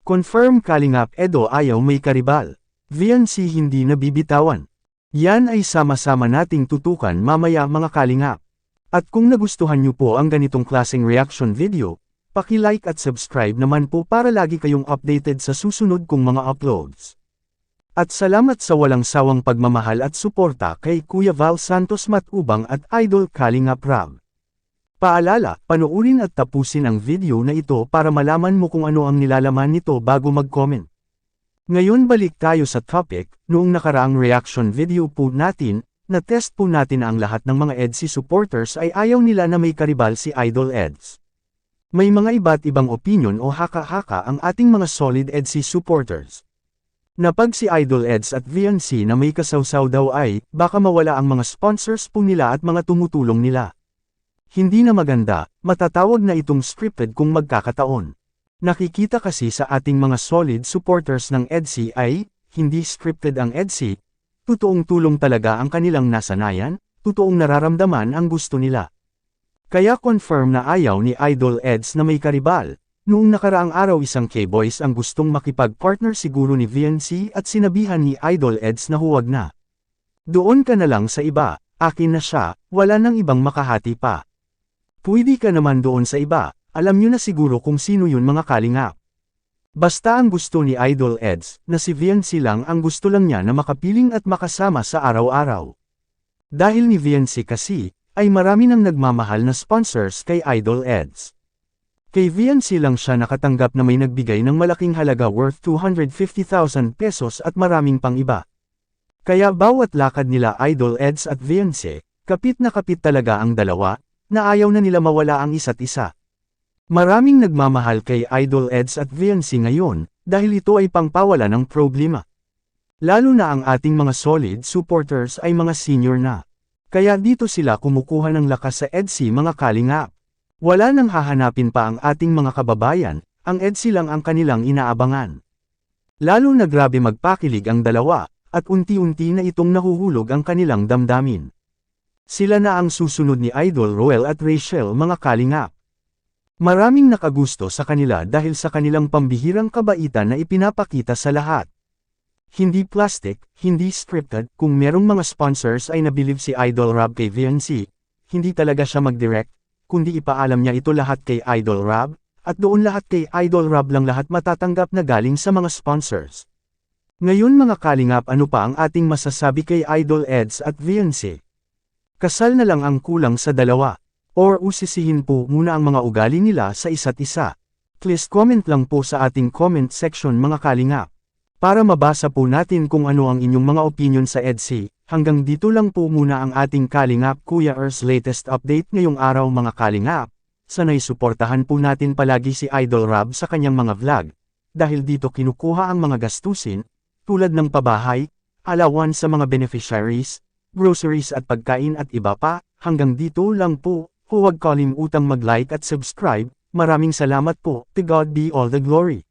Confirm Kalingap Edo ayaw may karibal. VNC hindi nabibitawan. Yan ay sama-sama nating tutukan mamaya mga Kalingap. At kung nagustuhan nyo po ang ganitong klaseng reaction video, paki-like at subscribe naman po para lagi kayong updated sa susunod kong mga uploads. At salamat sa walang sawang pagmamahal at suporta kay Kuya Val Santos Matubang at Idol Kalingap Rab. Paalala, panoorin at tapusin ang video na ito para malaman mo kung ano ang nilalaman nito bago mag-comment. Ngayon balik tayo sa topic, noong nakaraang reaction video po natin, na-test po natin ang lahat ng mga EDSI supporters ay ayaw nila na may karibal si Idol Eds. May mga iba't ibang opinion o haka-haka ang ating mga solid EDSI supporters. Na pag si Idol Eds at VNC na may kasawsaw daw ay, baka mawala ang mga sponsors po nila at mga tumutulong nila. Hindi na maganda, matatawag na itong scripted kung magkakataon. Nakikita kasi sa ating mga solid supporters ng EDSI ay, hindi scripted ang EDSI, totoong tulong talaga ang kanilang nasanayan, totoong nararamdaman ang gusto nila. Kaya confirm na ayaw ni Idol Eds na may karibal. Noong nakaraang araw isang K-Boys ang gustong makipag-partner siguro ni VNC at sinabihan ni Idol Eds na huwag na. Doon ka na lang sa iba, akin na siya, wala nang ibang makahati pa. Pwede ka naman doon sa iba, alam nyo na siguro kung sino yun mga Kalingap. Basta ang gusto ni Idol Eds, na si VNC lang ang gusto lang niya na makapiling at makasama sa araw-araw. Dahil ni VNC kasi, ay marami nang nagmamahal na sponsors kay Idol Eds. Kay VNC lang siya nakatanggap na may nagbigay ng malaking halaga worth 250,000 pesos at maraming pang iba. Kaya bawat lakad nila Idol Eds at VNC, kapit na kapit talaga ang dalawa, na ayaw na nila mawala ang isa't isa. Maraming nagmamahal kay Idol Eds at VNC ngayon, dahil ito ay pangpawala ng problema. Lalo na ang ating mga solid supporters ay mga senior na. Kaya dito sila kumukuha ng lakas sa EDSI mga Kalingap. Wala nang hahanapin pa ang ating mga kababayan, ang EDSI lang ang kanilang inaabangan. Lalo na grabe magpakilig ang dalawa, at unti-unti na itong nahuhulog ang kanilang damdamin. Sila na ang susunod ni Idol Roel at Rachel mga Kalingap. Maraming nakagusto sa kanila dahil sa kanilang pambihirang kabaitan na ipinapakita sa lahat. Hindi plastic, hindi scripted, kung merong mga sponsors ay nabilib si Idol Rob kay VNC, hindi talaga siya mag-direct, kundi ipaalam niya ito lahat kay Idol Rob, at doon lahat kay Idol Rob lang lahat matatanggap na galing sa mga sponsors. Ngayon mga Kalingap ano pa ang ating masasabi kay Idol Eds at VNC? Kasal na lang ang kulang sa dalawa. Or usisihin po muna ang mga ugali nila sa isa't isa. Please comment lang po sa ating comment section mga Kalingap. Para mabasa po natin kung ano ang inyong mga opinion sa EDSI, hanggang dito lang po muna ang ating Kalingap Kuya Ers latest update ngayong araw mga Kalingap. Sana'y suportahan po natin palagi si Idol Rob sa kanyang mga vlog. Dahil dito kinukuha ang mga gastusin, tulad ng pabahay, alawan sa mga beneficiaries, groceries at pagkain at iba pa. Hanggang dito lang po, huwag kalimutang mag-like at subscribe, maraming salamat po, to God be all the glory.